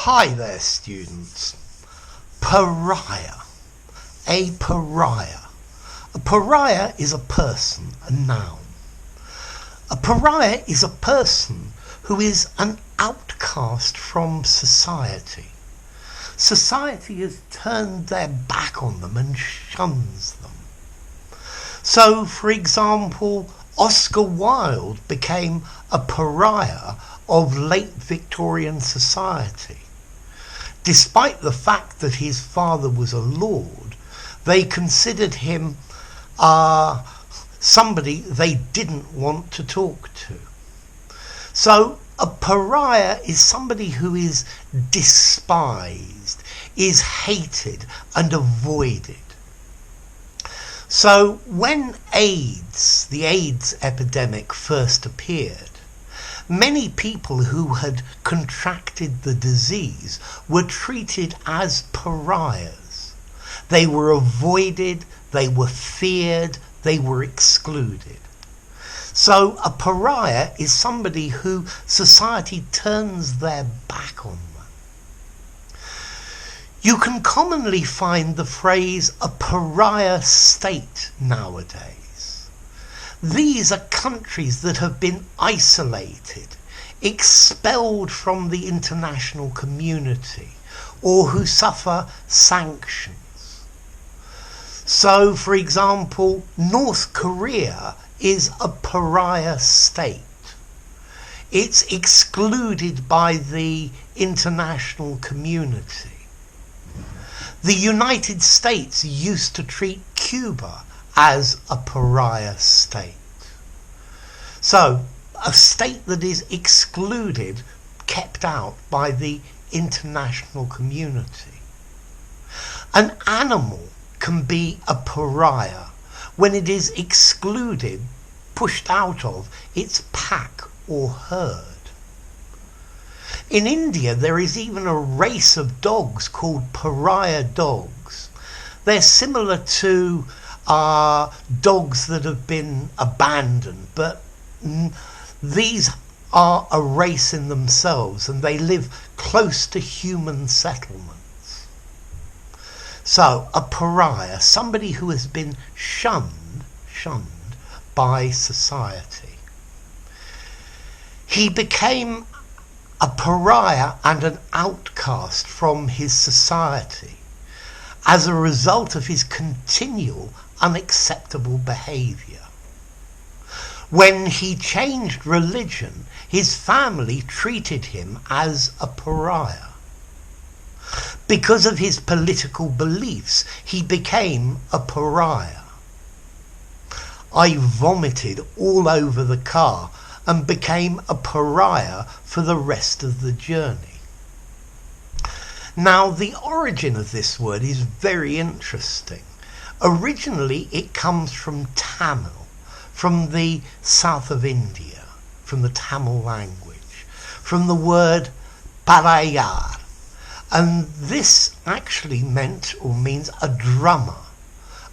Hi there, students. Pariah. A pariah. A pariah is a person, a noun. A pariah is a person who is an outcast from society. Society has turned their back on them and shuns them. So, for example, Oscar Wilde became a pariah of late Victorian society. Despite the fact that his father was a lord, they considered him somebody they didn't want to talk to. So a pariah is somebody who is despised, is hated and avoided. So when the AIDS epidemic first appeared, many people who had contracted the disease were treated as pariahs. They were avoided, they were feared, they were excluded. So a pariah is somebody who society turns their back on them. You can commonly find the phrase a pariah state nowadays. These are countries that have been isolated, expelled from the international community, or who suffer sanctions. So, for example, North Korea is a pariah state. It's excluded by the international community. The United States used to treat Cuba as a pariah state. So, a state that is excluded, kept out by the international community. An animal can be a pariah when it is excluded, pushed out of its pack or herd. In India, there is even a race of dogs called pariah dogs. They're similar to dogs that have been abandoned, but these are a race in themselves and they live close to human settlements. So a pariah, somebody who has been shunned by society. He became a pariah and an outcast from his society as a result of his continual unacceptable behaviour. When he changed religion, his family treated him as a pariah. Because of his political beliefs, he became a pariah. I vomited all over the car and became a pariah for the rest of the journey. Now, the origin of this word is very interesting. Originally, it comes from Tamil, from the south of India, from the Tamil language, from the word paṛaiyar. And this actually meant or means a drummer.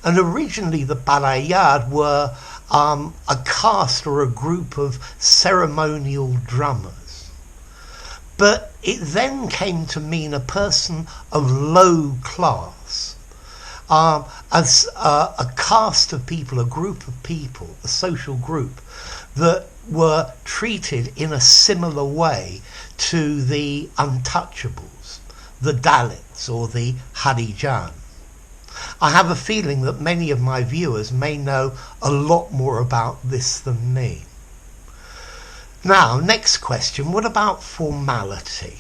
And originally the paṛaiyar were a caste or a group of ceremonial drummers. But it then came to mean a person of low class, as a caste of people, a group of people, a social group that were treated in a similar way to the untouchables, the Dalits or the Harijan. I have a feeling that many of my viewers may know a lot more about this than me. Now, next question, what about formality?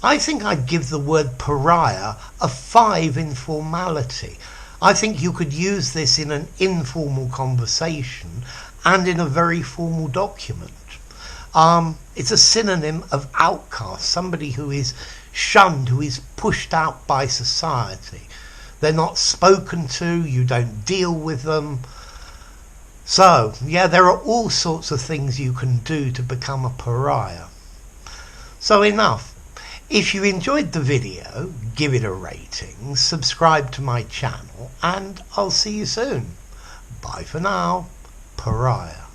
I think I'd give the word pariah a 5 in formality. I think you could use this in an informal conversation and in a very formal document. It's a synonym of outcast, somebody who is shunned, who is pushed out by society. They're not spoken to, you don't deal with them. So, yeah, there are all sorts of things you can do to become a pariah. So enough. If you enjoyed the video, give it a rating, subscribe to my channel, and I'll see you soon. Bye for now. Pariah.